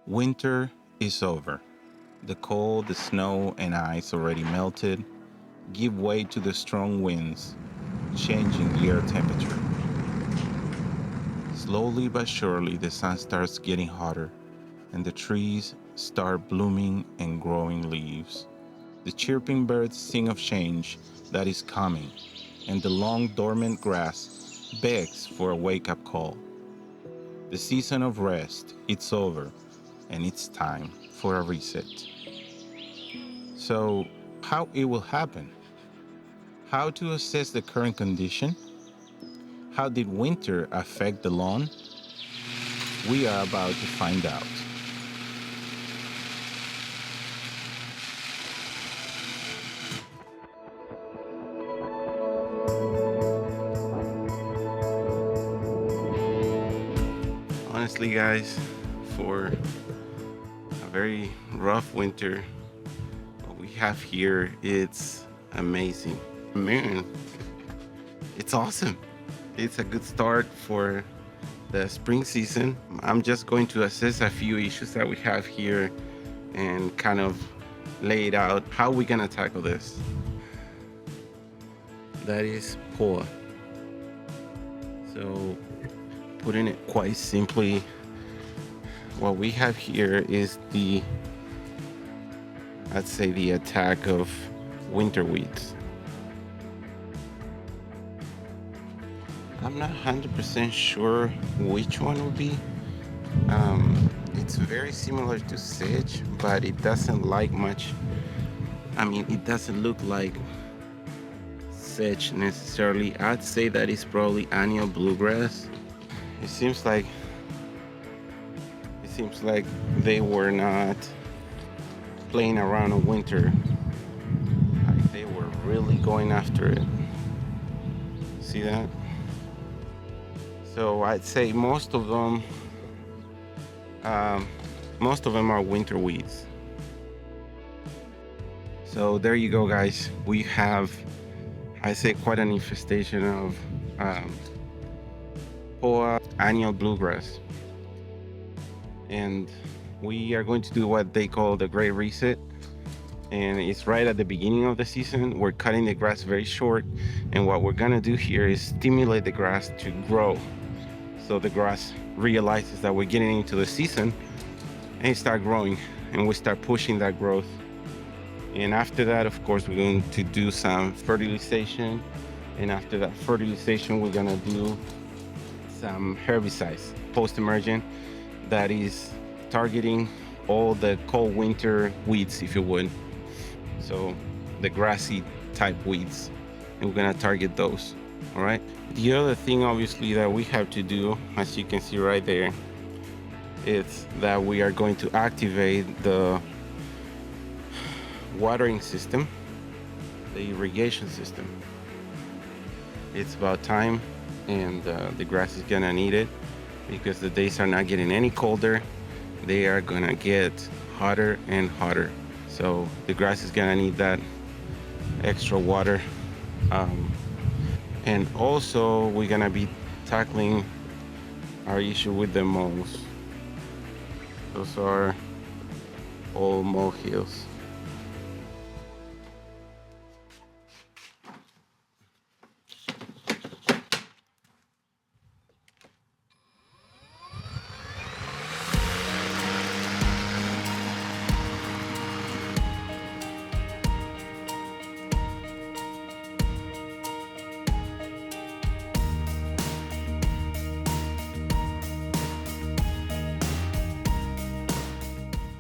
Winter is over. The cold, the snow, and ice already melted give way to the strong winds, changing the air temperature. Slowly but surely, the sun starts getting hotter, and the trees start blooming and growing leaves. The chirping birds sing of change that is coming, and the long dormant grass begs for a wake-up call. The season of rest, it's over, and it's time for a reset. So, how it will happen? How to assess the current condition? How did winter affect the lawn? We are about to find out. Honestly, guys, for a very rough winter, what we have here, it's amazing. Man, it's awesome. It's a good start for the spring season. I'm just going to assess a few issues that we have here and kind of lay it out how we're gonna tackle this. That is poor. So, putting it quite simply, what we have here is I'd say the attack of winter weeds. I'm not 100% sure which one would be. It's very similar to sedge, but it doesn't like much. I mean, it doesn't look like sedge necessarily. I'd say that it's probably annual bluegrass. It seems like they were not playing around in winter. Like they were really going after it. See that? So I'd say most of them are winter weeds. So there you go, guys. We have, I say, quite an infestation of poa annual bluegrass, and we are going to do what they call the Great Reset. And it's right at the beginning of the season. We're cutting the grass very short, and what we're gonna do here is stimulate the grass to grow. So the grass realizes that we're getting into the season and it starts growing, and we start pushing that growth. And after that, of course, we're going to do some fertilization. And after that fertilization, we're gonna do some herbicides, post-emergent, that is targeting all the cold winter weeds, if you would. So the grassy type weeds, and we're gonna target those. All right. The other thing, obviously, that we have to do, as you can see right there, is that we are going to activate the watering system, the irrigation system. It's about time, and the grass is gonna need it because the days are not getting any colder. They are gonna get hotter and hotter. So the grass is gonna need that extra water. And also, we're gonna be tackling our issue with the moles. Those are all molehills.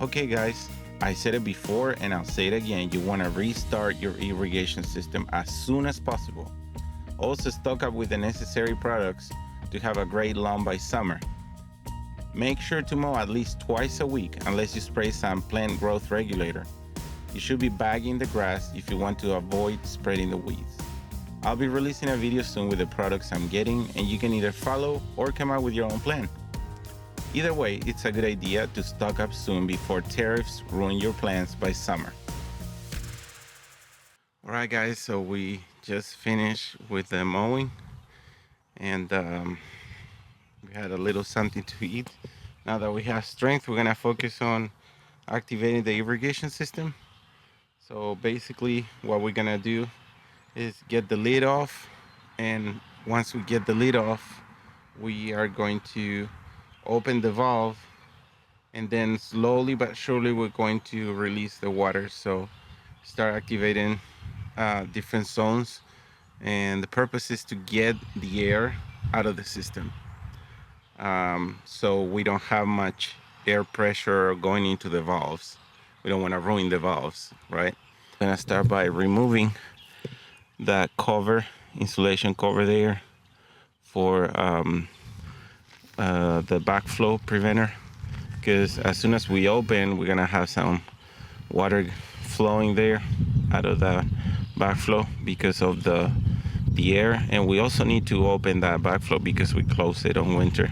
Okay, guys, I said it before and I'll say it again. You want to restart your irrigation system as soon as possible. Also, stock up with the necessary products to have a great lawn by summer. Make sure to mow at least twice a week unless you spray some plant growth regulator. You should be bagging the grass if you want to avoid spreading the weeds. I'll be releasing a video soon with the products I'm getting, and you can either follow or come up with your own plan. Either way, it's a good idea to stock up soon before tariffs ruin your plans by summer. All right, guys, so we just finished with the mowing, and we had a little something to eat Now that we have strength, we're gonna focus on activating the irrigation system. So basically what we're gonna do is get the lid off, and once we get the lid off, we are going to open the valve, and then slowly but surely we're going to release the water. So start activating different zones, and the purpose is to get the air out of the system, so we don't have much air pressure going into the valves. We don't want to ruin the valves, right? I'm gonna start by removing that cover, insulation cover there for the backflow preventer, because as soon as we open, we're gonna have some water flowing there out of the backflow because of the air. And we also need to open that backflow because we close it on winter.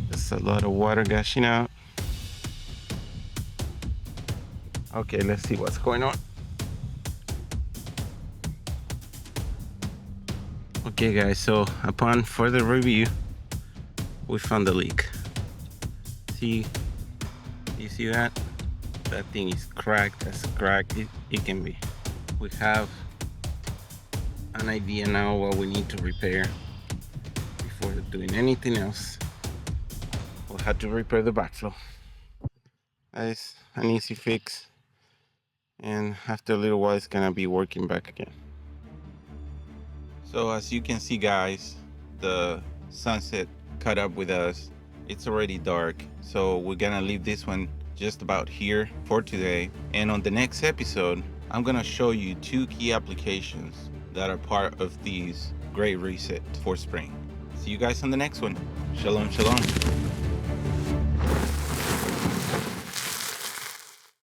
There's a lot of water gushing out. Okay, let's see what's going on. Okay guys, so upon further review, we found the leak. See, you see that? That thing is cracked, as cracked it can be. We have an idea now what we need to repair before doing anything else. We'll have to repair the backflow. That's an easy fix, and after a little while it's gonna be working back again. So as you can see guys, the sunset caught up with us. It's already dark, so we're gonna leave this one just about here for today. And on the next episode, I'm gonna show you 2 key applications that are part of these great reset for spring. See you guys on the next one. Shalom, shalom.